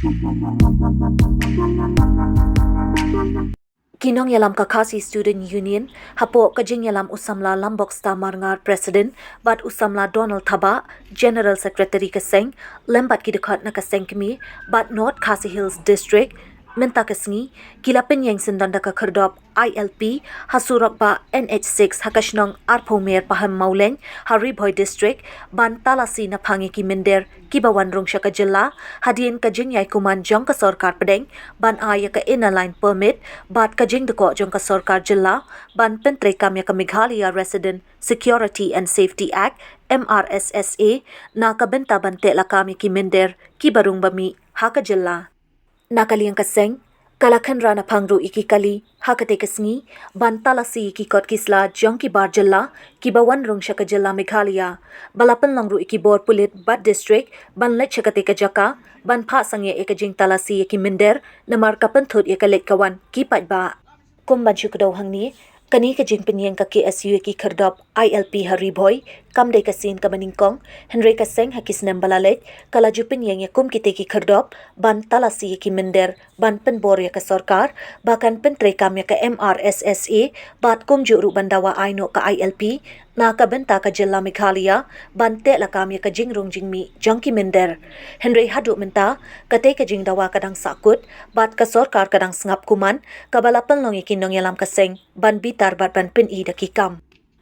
Kinong yalam Kakasi Student Union, hapo kajing yalam usamla Lambok Star Marngar President, bat usamla Donald Thaba, General Secretary Kaseng, lembat kidekat na Kaseng kami, bat North Khasi Hills District, minta kesengi, kila penyeng sendanda ka kerdop ILP, hasurok ba NH6 hakashnong Arpomer Paham Mauleng, Hariboy District, ban talasi na pangi ki minder, kibawan rung siya ka jela, hadien kajing yay kuman jong ka sorkar pedeng, ban aya ka inaline permit, bat kajing deko jong ka sorkar jela, ban pentre kamya ka Meghalaya Resident Security and Safety Act, MRSSA, na kabenta bante la kami ki minder, kibarung bami, haka jela. Nakaliang kaseng, kalakhan rana pangru iki kali, hakate kasngi, bantalasi iki kot kisla jong ki bar jela, kibawan rung siya ka jela Meghalaya, balapan lang ru iki bor pulit bat district, ban let siya kate ka jaka, ban pa sangye eka jing talasi iki minder, na marka penthut eka let kawan, kipat ba. Kumban siya kadaw hang ni, kani ka jing penyeng ka KSU iki kerdop ILP Hariboy, kamday kasin ka maningkong, Henry Kaseng hakis nembalalet, kalaju penyeng ya kum kite ki kerdop, ban talasi ki minder, ban penbor ya ka sorkar, bahkan pentre kam ya ka MRSSA, bat kum juru bandawa aino ka ILP, na kabenta ka jela Meghalaya, ban te la kam ya ka jingrung jingmi, jongki minder. Henry hadu menta, kate ka jing dawa kadang sakut, bat ka sorkar kadang sengap kuman, kabalapan long ikinong yalam kaseng, ban bitar bat ban pin i dakikam.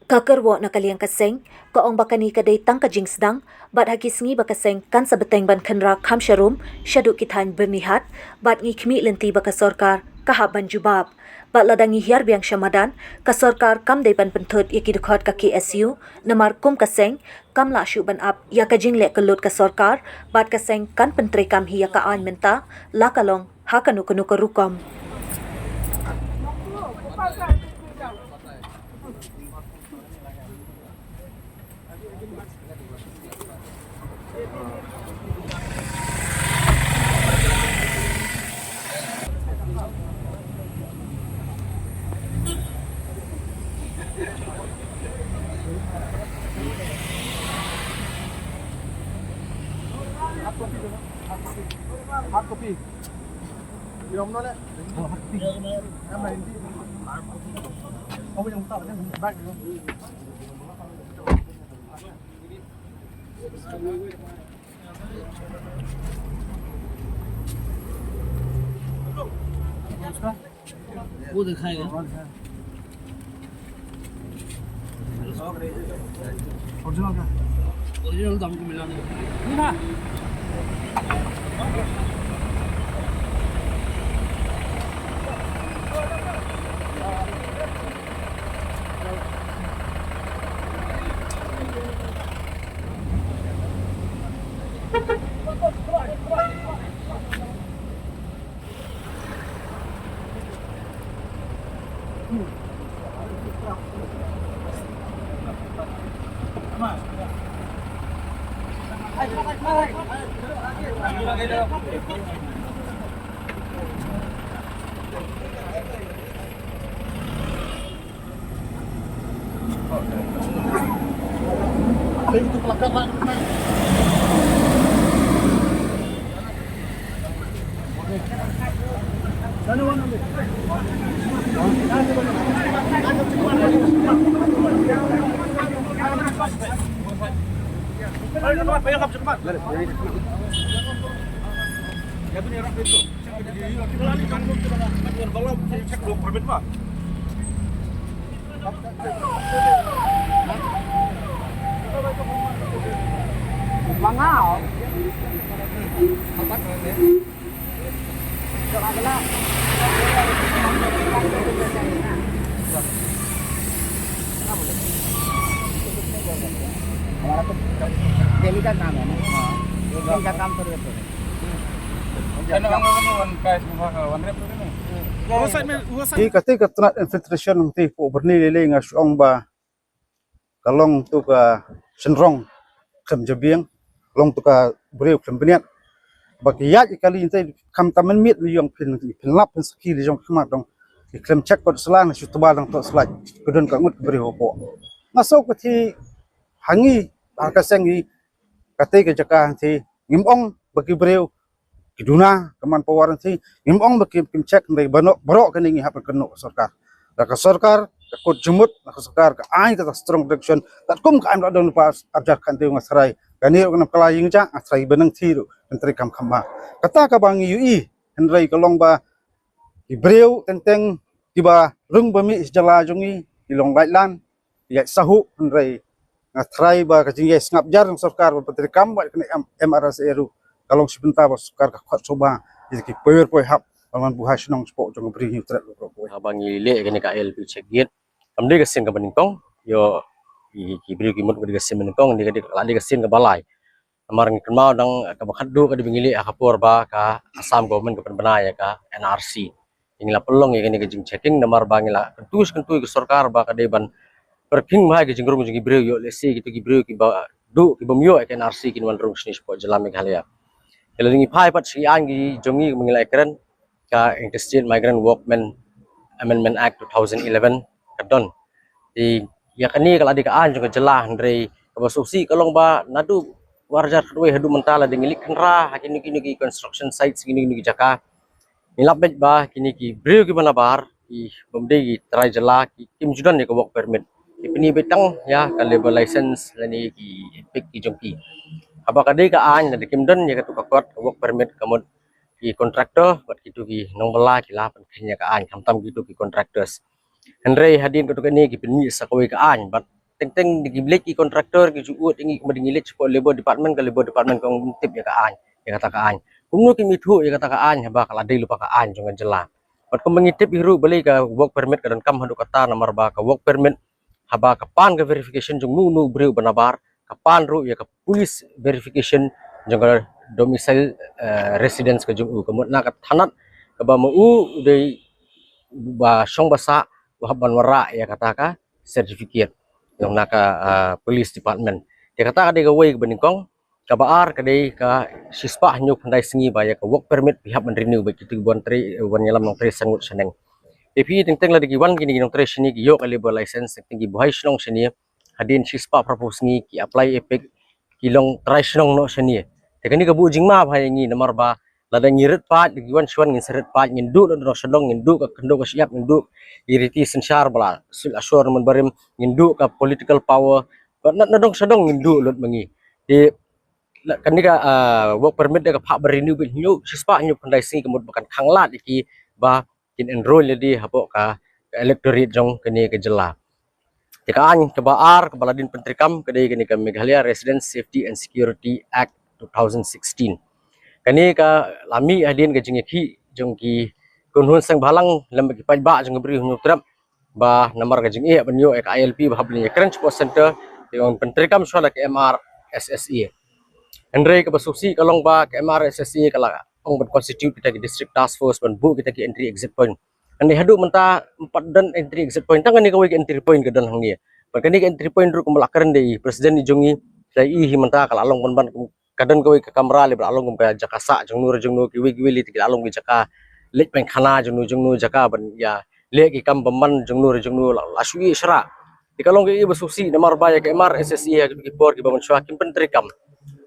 Kakerwo na kaliang kaseng, kaong bakani kaday tang kajing sedang, bat hakis ngi bakaseng kan sa beteng ban kenra kam syarum, syaduk kithan bernihat, bat ngi kmi lenti baka sorkar, kahap ban jubab. Bat ladangi hiar biang syamadan, ka sorkar kam day ban pentut yaki dukhat ka KSU, namar kum kaseng, kam la syuk ban ap, ya kajing lek kelut ka sorkar, bat kaseng kan pentre kam hiya ka an menta, la kalong, hakanu kanu kerukom. Hard copy. You know that? Hard copy. Em này đi. Không biết ông tao nhé, back luôn. वो दिखाएगा ओरिजिनल का ओरिजिनल तो हमको मिला नहीं ना itu pelanggaran. Sana wana mo. Ay, naman, payakap sa kamat. Ya benar orang itu. Kalau ni kan kita bawa cek dulu permit mah. Mangao. Tempat mana? Jangan lah. Daily kan nama, daily kan काम करो तो। Ano ang wan guys wan rep ni. Di kati katrat infiltration ng tipo bernilai ngas ong ba kalong tu ka senrong kem jabiang long tu ka breu kem beniat bakiyat kali intai kam tamen mit mi yong pin lap pin skill jong khmat dong kem check pot selang su tebal dong to slide kedon ka ngut breu po ngaso ko thi hangi ka sengi kati ke jaka thi ngim ong bagi breu kiduna kaman pawaran si ngimong bakim kim cek ndai barok kan ingi hapan keno sarkar ka sarkar ka jumut ka sarkar ka ai ka strong direction tat kum ka am don pas arjar kan teu ngasrai kanir kan kalaying ja asrai benang thiru menteri kam khamba kata ka bangi ui hendrai kalong ba ibreu tenteng tiba rung bami jala jungi ilong laitlan ya sahu hendrai ngatrai ba ka jinge ngap jar sarkar menteri kam ba MRS eru kalong sebentar bos kar ka khot soba jadi power poi hap aman buha snong spok jong bri hiu tret ko poi abang ile gani ka LP chegiet amde gasin ka beningkong yo ki bri ki mut ka gasin beningkong di ka ladi gasin ka balai amar ngi kemau dang ka bakhadu ka dibingili ka por ba ka asam government ka penbenaya ka NRC ingila pelong ya gani ka jing checking namar bangila kentus kentui ka sarkar ba ka deban perking ma ka jingrung jing bri yo lesi gitu ki bri ki ba du ki bomyo ka NRC kin wan rung snis po jalam meghalaya kalau ini pai pat si angi jongi mengilai keren ka Interstate Migrant Workmen Amendment Act 2011 kadon di ya kani kalau di kaan juga jelah dari kabasusi kalong ba nadu warjar kedua hadu mentala dengan ilik kenra kini ki construction sites kini jaka nilapet ba kini ki brio ki mana bar ki bomde ki try jelah ki kim judan ka work permit ipini betang ya ka labor license lani ki pick ki jongki apa kadai ka an da kimdan ya ka tukakot work permit kamot ki kontraktor buat gitu ki nong bela ki lapan kenya ka an kamtam gitu ki contractors Henry hadin ka tukani ki penyi sakoi ka an but teng di giblek ki kontraktor ki juut ingi madingilit support labor department ka labor department kong tip ya ka an ya kata ka an kumno ki mithu ya kata ka an ba kala dai lupa ka an jong jela but kung mangitip iru bali ka work permit ka dan kam hadu kata namar ba ka work permit haba ka pan ka verification jong nu breu banabar kapan ru ya ke police verification jangka domicile residence ke jung kemudian nak tanat ke bamu dari ba song basa wahaban wara ya kata certificate yang nak police department dia kata ada gawai ke beningkong ke baar ke dei ke sispa hanyu pandai sengi ba ya ke work permit pihak renew baik itu buan tri wan yalam nong tri sangut seneng tapi teng lagi wan gini nong tri sini yo kali license tinggi buhai senong sini hadin sispa propose ngi ki apply epek kilong try snong no seni tekani ka bujing ma bhai ngi namar ba lada ngirit pat giwan shwan ngin seret pat ngin du no sodong ngin du ka kendo ka siap ngin du iriti sensyar bala sul asur men barim ngin du ka political power na dong sodong ngin du lot mengi di kani ka work permit ka phak renew bin nyu sispa nyu pandai sing kemud bakan khanglat iki ba kin enroll di hapok ka electorate jong kani ke jela Tekaan kebaar kebaladin pentrikam kedai kini ke Meghalaya Resident Safety and Security Act 2016. Kini ke lami hadin ke jengki jengki kunhun sang balang lemba ki pajba jeng beri hunutrap ba namar ke jengi banyo ek ILP bah belinya keren support center dengan pentrikam soal ke MR SSE. Andre ke basusi kalong ba ke MR SSE kala ong constitute kita ke district task force ban bu kita ke entry exit point. Andi hadu menta 4 dan entry exit point tangan ni kawai entry point ke dan hangi berkani entry point ru kemelakaran dei presiden di jongi sai hi menta kala along ban kadan kawai ke kamera le along ke jakasa jong nur kiwi li tik along ke jaka lek pen khana jong nu jaka ban ya le ki kam baman jong nur lasui isra di kalong ke basusi namar ba ya ke MR SSE ya ki por ki baman swakim pentrikam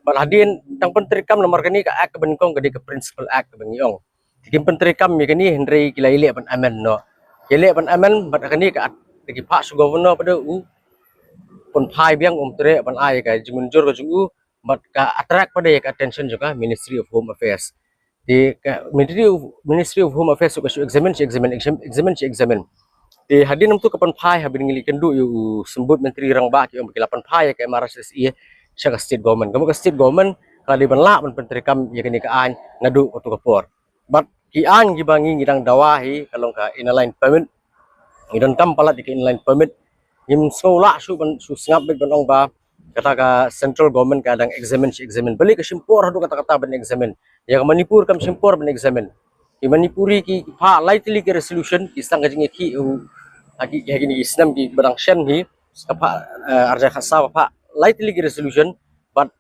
ban hadin tang pentrikam namar kani ka ak benkong ke principal act bengiong Tikim penteri kami kini Henry kila ile pan amen no. Kila pan amen bat kani ka tigi pak su governor pada pun pai biang tre pan ai ka junjur ka jungu bat ka attract pada ka attention juga Ministry of Home Affairs. Di Ministry of Home Affairs suka examine. Di hadin tu kapan pai habin ngili kendu yu sembut menteri rang ba ki kilapan pai ka MRSSE sya state government. Kamu ka state government kali ban la pan penteri kam ya kini ka an ngadu otu kapor. But kian gibangi ngidang dawahi kalong ka inline permit ngidon kam palat di inline permit ngim sola su sngap ban ong ba kata ka central government kadang examine balik ke simpor hadu kata ban examine ya Manipur kam simpor ban examine di Manipuri ki pha lightly ke resolution ki sang jing ki aki ya gini Islam ki barang shen hi ka arja khasa pha lightly ke resolution but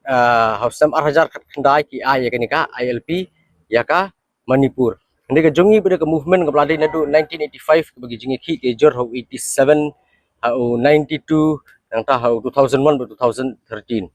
hausam arhajar khandai ki ya gini ka ILP ya ka Manipur. Hindi ka jongi pada ke movement ke peladi nadu 1985 ke bagi jengi ki ke jor 87 92 yang tahu 2001 2013.